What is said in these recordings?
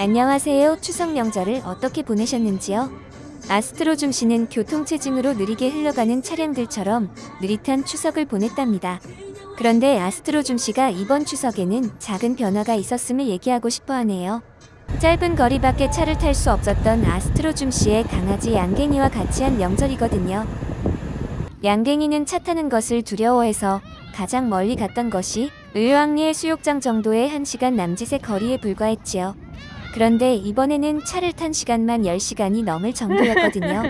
안녕하세요. 추석 명절을 어떻게 보내셨는지요? 아스트로줌 씨는 교통체증으로 느리게 흘러가는 차량들처럼 느릿한 추석을 보냈답니다. 그런데 아스트로줌 씨가 이번 추석에는 작은 변화가 있었음을 얘기하고 싶어 하네요. 짧은 거리밖에 차를 탈 수 없었던 아스트로줌 씨의 강아지 양갱이와 같이 한 명절이거든요. 양갱이는 차 타는 것을 두려워해서 가장 멀리 갔던 것이 을왕리의 수욕장 정도의 1시간 남짓의 거리에 불과했지요. 그런데 이번에는 차를 탄 시간만 10시간이 넘을 정도였거든요.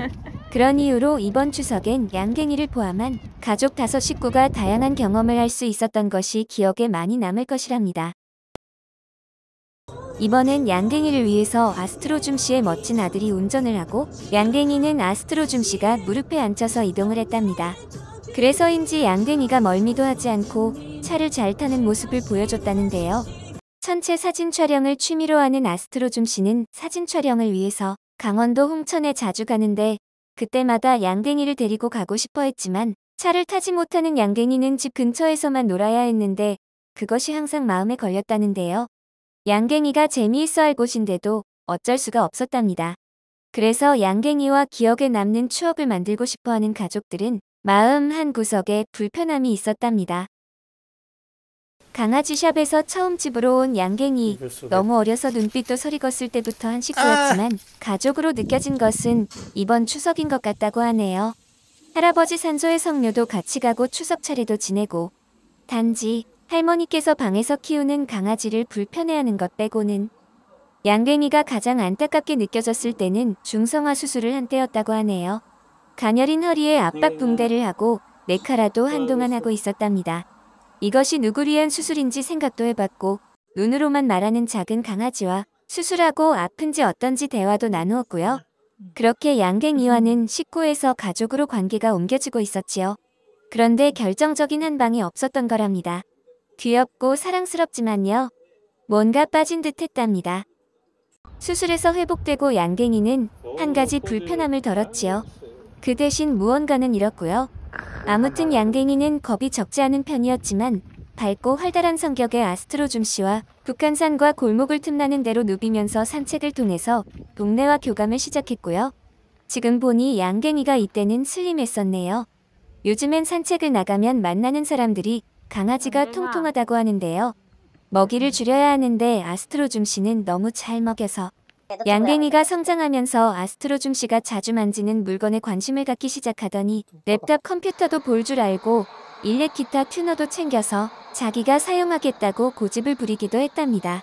그런 이유로 이번 추석엔 양갱이를 포함한 가족 5식구가 다양한 경험을 할 수 있었던 것이 기억에 많이 남을 것이랍니다. 이번엔 양갱이를 위해서 아스트로줌 씨의 멋진 아들이 운전을 하고 양갱이는 아스트로줌 씨가 무릎에 앉혀서 이동을 했답니다. 그래서인지 양갱이가 멀미도 하지 않고 차를 잘 타는 모습을 보여줬다는데요. 전체 사진 촬영을 취미로 하는 아스트로줌 씨는 사진 촬영을 위해서 강원도 홍천에 자주 가는데 그때마다 양갱이를 데리고 가고 싶어 했지만 차를 타지 못하는 양갱이는 집 근처에서만 놀아야 했는데 그것이 항상 마음에 걸렸다는데요. 양갱이가 재미있어 할 곳인데도 어쩔 수가 없었답니다. 그래서 양갱이와 기억에 남는 추억을 만들고 싶어 하는 가족들은 마음 한 구석에 불편함이 있었답니다. 강아지 샵에서 처음 집으로 온 양갱이, 너무 어려서 눈빛도 서리겄을 때부터 한 식구였지만 가족으로 느껴진 것은 이번 추석인 것 같다고 하네요. 할아버지 산소의 성묘도 같이 가고 추석 차례도 지내고 단지 할머니께서 방에서 키우는 강아지를 불편해하는 것 빼고는 양갱이가 가장 안타깝게 느껴졌을 때는 중성화 수술을 한 때였다고 하네요. 가녀린 허리에 압박 붕대를 하고 네카라도 한동안 하고 있었답니다. 이것이 누구를 위한 수술인지 생각도 해봤고 눈으로만 말하는 작은 강아지와 수술하고 아픈지 어떤지 대화도 나누었고요. 그렇게 양갱이와는 식구에서 가족으로 관계가 옮겨지고 있었지요. 그런데 결정적인 한 방이 없었던 거랍니다. 귀엽고 사랑스럽지만요. 뭔가 빠진 듯 했답니다. 수술에서 회복되고 양갱이는 한 가지 불편함을 덜었지요. 그 대신 무언가는 잃었고요. 아무튼 양갱이는 겁이 적지 않은 편이었지만 밝고 활달한 성격의 아스트로줌 씨와 북한산과 골목을 틈나는 대로 누비면서 산책을 통해서 동네와 교감을 시작했고요. 지금 보니 양갱이가 이때는 슬림했었네요. 요즘엔 산책을 나가면 만나는 사람들이 강아지가 통통하다고 하는데요. 먹이를 줄여야 하는데 아스트로줌 씨는 너무 잘 먹여서 양갱이가 성장하면서 아스트로줌 씨가 자주 만지는 물건에 관심을 갖기 시작하더니 랩탑 컴퓨터도 볼 줄 알고 일렉 기타 튜너도 챙겨서 자기가 사용하겠다고 고집을 부리기도 했답니다.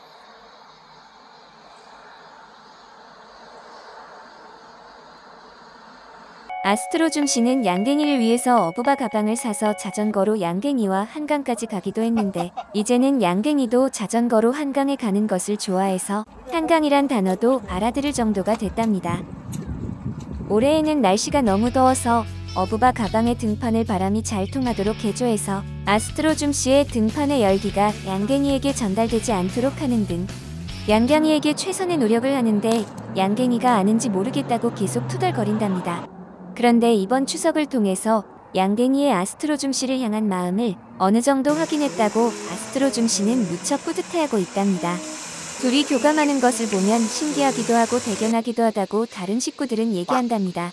아스트로줌 씨는 양갱이를 위해서 어부바 가방을 사서 자전거로 양갱이와 한강까지 가기도 했는데 이제는 양갱이도 자전거로 한강에 가는 것을 좋아해서 한강이란 단어도 알아들을 정도가 됐답니다. 올해에는 날씨가 너무 더워서 어부바 가방의 등판을 바람이 잘 통하도록 개조해서 아스트로줌 씨의 등판의 열기가 양갱이에게 전달되지 않도록 하는 등 양갱이에게 최선의 노력을 하는데 양갱이가 아는지 모르겠다고 계속 투덜거린답니다. 그런데 이번 추석을 통해서 양갱이의 아스트로줌 씨를 향한 마음을 어느 정도 확인했다고 아스트로줌 씨는 무척 뿌듯해하고 있답니다. 둘이 교감하는 것을 보면 신기하기도 하고 대견하기도 하다고 다른 식구들은 얘기한답니다.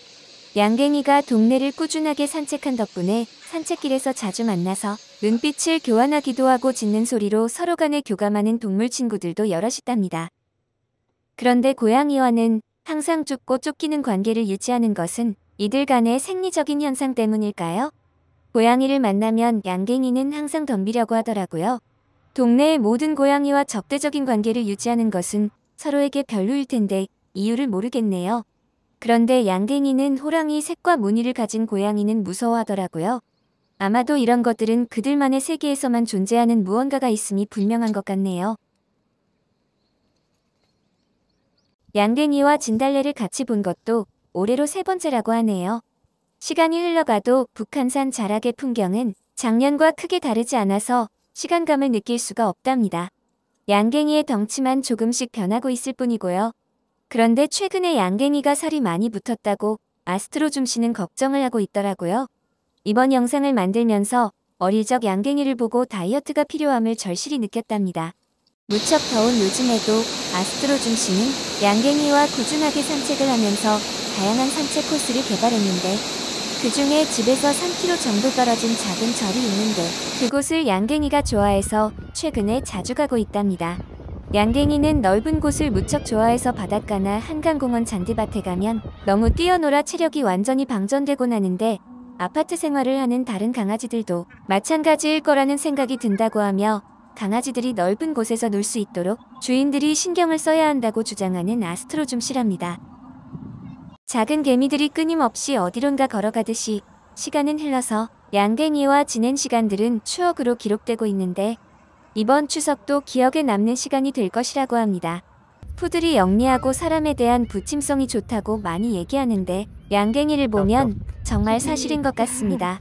양갱이가 동네를 꾸준하게 산책한 덕분에 산책길에서 자주 만나서 눈빛을 교환하기도 하고 짖는 소리로 서로 간에 교감하는 동물 친구들도 여럿이답니다. 그런데 고양이와는 항상 쫓고 쫓기는 관계를 유지하는 것은 이들 간의 생리적인 현상 때문일까요? 고양이를 만나면 양갱이는 항상 덤비려고 하더라고요. 동네의 모든 고양이와 적대적인 관계를 유지하는 것은 서로에게 별로일 텐데 이유를 모르겠네요. 그런데 양갱이는 호랑이 색과 무늬를 가진 고양이는 무서워하더라고요. 아마도 이런 것들은 그들만의 세계에서만 존재하는 무언가가 있음이 분명한 것 같네요. 양갱이와 진달래를 같이 본 것도 올해로 3번째라고 하네요. 시간이 흘러가도 북한산 자락의 풍경은 작년과 크게 다르지 않아서 시간감을 느낄 수가 없답니다. 양갱이의 덩치만 조금씩 변하고 있을 뿐이고요. 그런데 최근에 양갱이가 살이 많이 붙었다고 아스트로줌 씨는 걱정을 하고 있더라고요. 이번 영상을 만들면서 어릴 적 양갱이를 보고 다이어트가 필요함을 절실히 느꼈답니다. 무척 더운 요즘에도 아스트로줌 씨는 양갱이와 꾸준하게 산책을 하면서 다양한 산책 코스를 개발했는데 그 중에 집에서 3km 정도 떨어진 작은 절이 있는데 그곳을 양갱이가 좋아해서 최근에 자주 가고 있답니다. 양갱이는 넓은 곳을 무척 좋아해서 바닷가나 한강공원 잔디밭에 가면 너무 뛰어놀아 체력이 완전히 방전되곤 하는데 아파트 생활을 하는 다른 강아지들도 마찬가지일 거라는 생각이 든다고 하며 강아지들이 넓은 곳에서 놀 수 있도록 주인들이 신경을 써야 한다고 주장하는 아스트로줌 씨랍니다. 작은 개미들이 끊임없이 어디론가 걸어가듯이 시간은 흘러서 양갱이와 지낸 시간들은 추억으로 기록되고 있는데 이번 추석도 기억에 남는 시간이 될 것이라고 합니다. 푸들이 영리하고 사람에 대한 부침성이 좋다고 많이 얘기하는데 양갱이를 보면 정말 사실인 것 같습니다.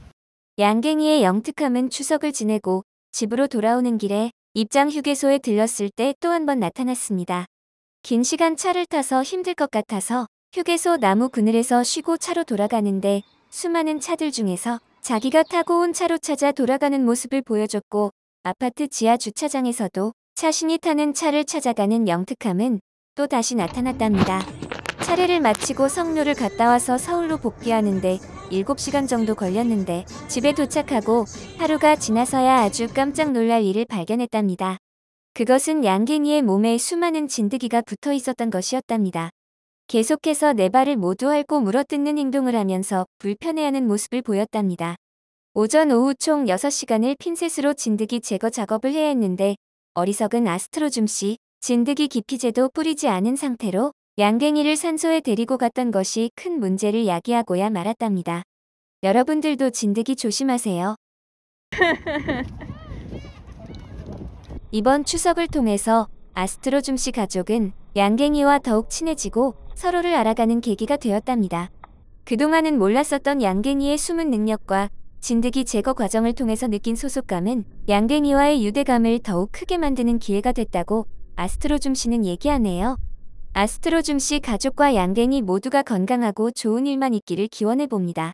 양갱이의 영특함은 추석을 지내고 집으로 돌아오는 길에 입장 휴게소에 들렀을 때 또 한 번 나타났습니다. 긴 시간 차를 타서 힘들 것 같아서 휴게소 나무 그늘에서 쉬고 차로 돌아가는데 수많은 차들 중에서 자기가 타고 온 차로 찾아 돌아가는 모습을 보여줬고 아파트 지하 주차장에서도 자신이 타는 차를 찾아가는 영특함은 또 다시 나타났답니다. 차례를 마치고 성묘를 갔다 와서 서울로 복귀하는데 7시간 정도 걸렸는데 집에 도착하고 하루가 지나서야 아주 깜짝 놀랄 일을 발견했답니다. 그것은 양갱이의 몸에 수많은 진드기가 붙어 있었던 것이었답니다. 계속해서 네 발을 모두 핥고 물어뜯는 행동을 하면서 불편해하는 모습을 보였답니다. 오전 오후 총 6시간을 핀셋으로 진드기 제거 작업을 해야 했는데 어리석은 아스트로줌 씨, 진드기 기피제도 뿌리지 않은 상태로 양갱이를 산소에 데리고 갔던 것이 큰 문제를 야기하고야 말았답니다. 여러분들도 진드기 조심하세요. 이번 추석을 통해서 아스트로줌 씨 가족은 양갱이와 더욱 친해지고 서로를 알아가는 계기가 되었답니다. 그동안은 몰랐었던 양갱이의 숨은 능력과 진드기 제거 과정을 통해서 느낀 소속감은 양갱이와의 유대감을 더욱 크게 만드는 기회가 됐다고 아스트로줌 씨는 얘기하네요. 아스트로줌 씨 가족과 양갱이 모두가 건강하고 좋은 일만 있기를 기원해봅니다.